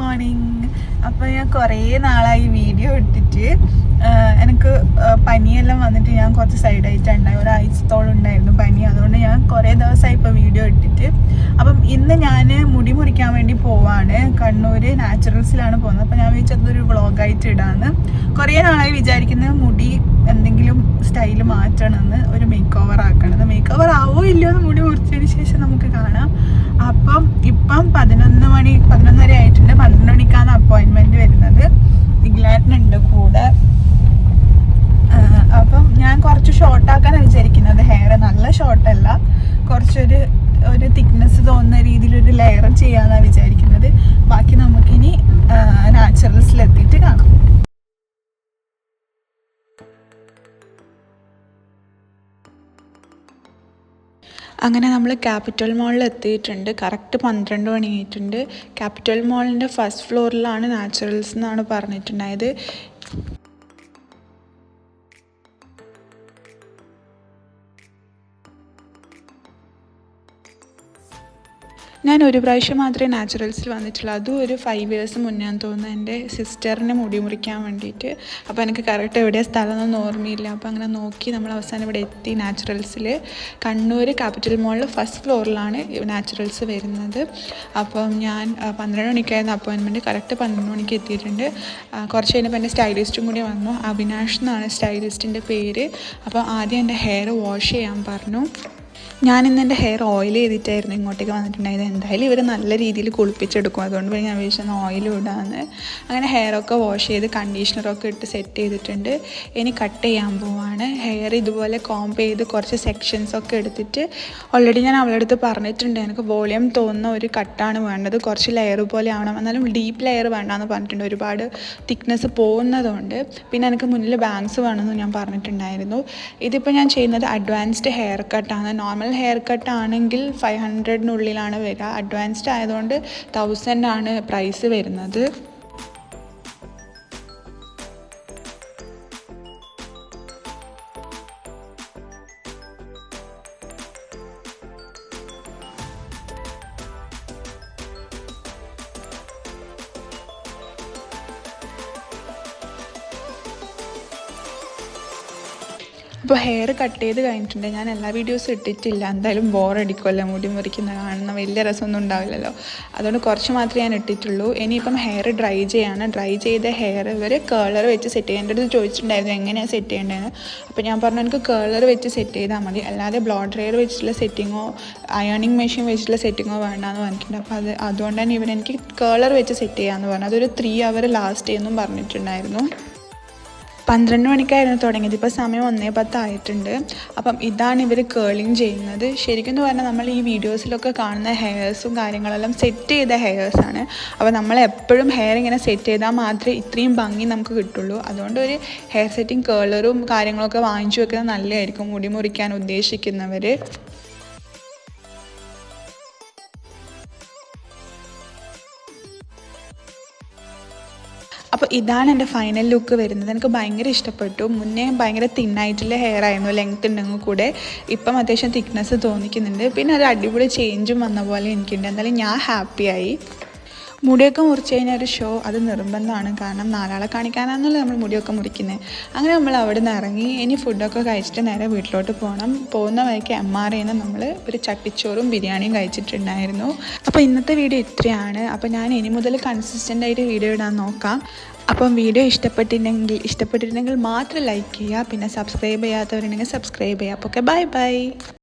Morning. അപ്പോൾ ഞാൻ കുറേ നാളായി വീഡിയോ ഇട്ടിട്ട്. എനിക്ക് പനിയെല്ലാം വന്നിട്ട് ഞാൻ കുറച്ച് സൈഡായിട്ടുണ്ടായി, ഒരാഴ്ചത്തോളം ഉണ്ടായിരുന്നു പനി. അതുകൊണ്ട് ഞാൻ കുറേ ദിവസമായി ഇപ്പോൾ വീഡിയോ ഇട്ടിട്ട്. അപ്പം ഇന്ന് ഞാൻ മുടി മുറിക്കാൻ വേണ്ടി പോവാണ്. കണ്ണൂർ നാച്ചുറൽസിലാണ് പോകുന്നത്. അപ്പോൾ ഞാൻ വിചാരിച്ചതൊരു വ്ളോഗായിട്ട് ഇടാന്ന്. കുറേ നാളായി വിചാരിക്കുന്നത് മുടി എന്തെങ്കിലും സ്റ്റൈൽ മാറ്റണമെന്ന്, ഒരു മേക്ക് ഓവർ ആക്കണമെന്ന്. മേക്ക് ഓവർ ആവോ ഇല്ലയോ എന്ന് മുടി മുറിച്ചതിന് ശേഷം നമുക്ക് കാണാം. അപ്പം ഇപ്പം 11:30 ആയിട്ടുണ്ട്. 12 മണിക്കാണ് അപ്പോയിൻമെൻറ്റ് വരുന്നത്. ഇഗ്ലാറ്റിനുണ്ട് കൂടെ. അപ്പം ഞാൻ കുറച്ച് ഷോർട്ടാക്കാനാണ് വിചാരിക്കുന്നത്. ഹെയർ നല്ല ഷോർട്ടല്ല, കുറച്ചൊരു തിക്നെസ് തോന്നുന്ന രീതിയിലൊരു ലെയർ ചെയ്യാമെന്നാണ് വിചാരിക്കുന്നത്. ബാക്കി നമുക്കിനി നാച്ചുറൽസിലെത്തിയിട്ട് കാണാം. അങ്ങനെ നമ്മൾ ക്യാപിറ്റൽ മോളിൽ എത്തിയിട്ടുണ്ട്. കറക്റ്റ് 12 മണിയായിട്ടുണ്ട്. ക്യാപിറ്റൽ മോളിൻ്റെ ഫസ്റ്റ് ഫ്ലോറിലാണ് നാച്ചുറൽസ് എന്നാണ് പറഞ്ഞിട്ടുണ്ടായത്. ഞാൻ ഒരു പ്രാവശ്യം മാത്രമേ നാച്ചുറൽസിൽ വന്നിട്ടുള്ളൂ. അതും ഒരു 5 years മുന്നേ തോന്നുന്നു, എൻ്റെ സിസ്റ്ററിനെ മുടി മുറിക്കാൻ വേണ്ടിയിട്ട്. അപ്പോൾ എനിക്ക് കറക്റ്റ് എവിടെയാണ് സ്ഥലം എന്നൊന്നും ഓർമ്മയില്ല. അപ്പോൾ അങ്ങനെ നോക്കി നമ്മൾ അവസാനം ഇവിടെ എത്തി നാച്ചുറൽസിൽ. കണ്ണൂർ ക്യാപിറ്റൽ മോളിൽ ഫസ്റ്റ് ഫ്ലോറിലാണ് നാച്ചുറൽസ് വരുന്നത്. അപ്പം ഞാൻ 12 മണിക്കായിരുന്നു അപ്പോയിൻമെൻറ്റ്. കറക്റ്റ് 12 മണിക്ക് എത്തിയിട്ടുണ്ട്. കുറച്ച് കഴിഞ്ഞപ്പോൾ എൻ്റെ സ്റ്റൈലിസ്റ്റും കൂടി വന്നു. അവിനാഷ് എന്നാണ് സ്റ്റൈലിസ്റ്റിൻ്റെ പേര്. അപ്പോൾ ആദ്യം എൻ്റെ ഹെയർ വാഷ് ചെയ്യാൻ പറഞ്ഞു. ഞാനിന്ന് എൻ്റെ ഹെയർ ഓയിൽ ചെയ്തിട്ടായിരുന്നു ഇങ്ങോട്ടേക്ക് വന്നിട്ടുണ്ടായത്. എന്തായാലും ഇവർ നല്ല രീതിയിൽ കുളിപ്പിച്ചെടുക്കും, അതുകൊണ്ട് ഞാൻ വിചാരിച്ചു ഓയിലും ഇടാമെന്ന്. അങ്ങനെ ഹെയറൊക്കെ വാഷ് ചെയ്ത് കണ്ടീഷണറൊക്കെ ഇട്ട് സെറ്റ് ചെയ്തിട്ടുണ്ട്. ഇനി കട്ട് ചെയ്യാൻ പോവാണ്. ഹെയർ ഇതുപോലെ കോംബ് ചെയ്ത് കുറച്ച് സെക്ഷൻസൊക്കെ എടുത്തിട്ട്, ഓൾറെഡി ഞാൻ അവളുടെ അടുത്ത് പറഞ്ഞിട്ടുണ്ട് എനിക്ക് വോളിയം തോന്നുന്ന ഒരു കട്ടാണ് വേണ്ടത്, കുറച്ച് ലെയർ പോലെ ആവണം, എന്നാലും ഡീപ്പ് ലെയർ വേണ്ടാന്ന് പറഞ്ഞിട്ടുണ്ട്. ഒരുപാട് തിക്നെസ് പോകുന്നതുകൊണ്ട്. പിന്നെ എനിക്ക് മുന്നിൽ ബാങ്ക്സ് വേണമെന്ന് ഞാൻ പറഞ്ഞിട്ടുണ്ടായിരുന്നു. ഇതിപ്പോൾ ഞാൻ ചെയ്യുന്നത് അഡ്വാൻസ്ഡ് ഹെയർ കട്ടാണ്. നോർമൽ ഹെയർ കട്ട് ആണെങ്കിൽ 500-നുള്ളിലാണ് വരിക. അഡ്വാൻസ്ഡ് ആയതുകൊണ്ട് 1000 ആണ് പ്രൈസ് വരുന്നത്. അപ്പോൾ ഹെയർ കട്ട് ചെയ്ത് കഴിഞ്ഞിട്ടുണ്ട്. ഞാൻ എല്ലാ വീഡിയോസും ഇട്ടിട്ടില്ല, എന്തായാലും ബോറടിക്കുമല്ലോ മുടി മുറിക്കുന്ന കാണുന്ന, വലിയ രസമൊന്നും ഉണ്ടാവില്ലല്ലോ. അതുകൊണ്ട് കുറച്ച് മാത്രമേ ഞാൻ ഇട്ടിട്ടുള്ളൂ. ഇനിയിപ്പം ഹെയർ ഡ്രൈ ചെയ്യാണ്. ഡ്രൈ ചെയ്ത ഹെയർ ഇവർ കേളർ വെച്ച് സെറ്റ് ചെയ്യേണ്ട അടുത്ത് ചോദിച്ചിട്ടുണ്ടായിരുന്നു എങ്ങനെയാണ് സെറ്റ് ചെയ്യേണ്ടതെന്ന്. അപ്പോൾ ഞാൻ പറഞ്ഞു എനിക്ക് കേളർ വെച്ച് സെറ്റ് ചെയ്താൽ മതി, അല്ലാതെ ബ്ലോ ഡ്രയർ വെച്ചിട്ടുള്ള സെറ്റിങ്ങോ അയണിങ് മെഷീൻ വെച്ചിട്ടുള്ള സെറ്റിങ്ങോ വേണ്ടാന്ന് പറഞ്ഞിട്ടുണ്ട്. അപ്പോൾ അതുകൊണ്ട് തന്നെ എനിക്ക് കേളർ വെച്ച് സെറ്റ് ചെയ്യാമെന്ന് പറഞ്ഞു. അതൊരു 3 hour ലാസ്റ്റ് ചെയ്യുമെന്നും പറഞ്ഞിട്ടുണ്ടായിരുന്നു. 12 മണിക്കായിരുന്നു തുടങ്ങിയത്. ഇപ്പോൾ സമയം 1:10 ആയിട്ടുണ്ട്. അപ്പം ഇതാണ് ഇവർ കേളിങ് ചെയ്യുന്നത്. ശരിക്കും പറഞ്ഞാൽ നമ്മൾ ഈ വീഡിയോസിലൊക്കെ കാണുന്ന ഹെയർസും കാര്യങ്ങളെല്ലാം സെറ്റ് ചെയ്ത ഹെയർസാണ്. അപ്പോൾ നമ്മൾ എപ്പോഴും ഹെയർ ഇങ്ങനെ സെറ്റ് ചെയ്താൽ മാത്രമേ ഇത്രയും ഭംഗി നമുക്ക് കിട്ടുള്ളൂ. അതുകൊണ്ട് ഒരു ഹെയർ സെറ്റിംഗ് കേളറും കാര്യങ്ങളൊക്കെ വാങ്ങിച്ചു വെക്കുന്നത് നല്ലതായിരിക്കും മുടി മുറിക്കാൻ ഉദ്ദേശിക്കുന്നവർ. അപ്പോൾ ഇതാണ് എൻ്റെ ഫൈനൽ ലുക്ക് വരുന്നത്. എനിക്ക് ഭയങ്കര ഇഷ്ടപ്പെട്ടു. മുന്നേ ഭയങ്കര തിന്നായിട്ടുള്ള ഹെയർ ആയിരുന്നു, ലെങ്ത് ഉണ്ടെങ്കിൽ കൂടെ. ഇപ്പം അത്യാവശ്യം തിക്നെസ് തോന്നിക്കുന്നുണ്ട്. പിന്നെ ഒരു അടിപൊളി ചേഞ്ചും വന്ന പോലെ എനിക്കുണ്ട്. എന്തായാലും ഞാൻ ഹാപ്പിയായി. മുടിയൊക്കെ മുറിച്ച് കഴിഞ്ഞാൽ ഒരു ഷോ അത് നിർബന്ധമാണ്. കാരണം 4 ആളെ കാണിക്കാനാണെന്നല്ലേ നമ്മൾ മുടിയൊക്കെ മുറിക്കുന്നത്. അങ്ങനെ നമ്മൾ അവിടെ നിന്ന് ഇറങ്ങി ഇനി ഫുഡൊക്കെ കഴിച്ചിട്ട് നേരെ വീട്ടിലോട്ട് പോകണം. പോകുന്ന വഴിക്ക് MRIയിൽ നിന്ന് നമ്മൾ ഒരു ചട്ടിച്ചോറും ബിരിയാണിയും കഴിച്ചിട്ടുണ്ടായിരുന്നു. അപ്പോൾ ഇന്നത്തെ വീഡിയോ ഇത്രയാണ്. അപ്പോൾ ഞാൻ ഇനി മുതൽ കൺസിസ്റ്റൻ്റായിട്ട് വീഡിയോ ഇടാൻ നോക്കാം. അപ്പം വീഡിയോ ഇഷ്ടപ്പെട്ടിട്ടുണ്ടെങ്കിൽ മാത്രം ലൈക്ക് ചെയ്യുക. പിന്നെ സബ്സ്ക്രൈബ് ചെയ്യാത്തവരുണ്ടെങ്കിൽ സബ്സ്ക്രൈബ് ചെയ്യുക. അപ്പോൾ ഓക്കെ, ബൈ.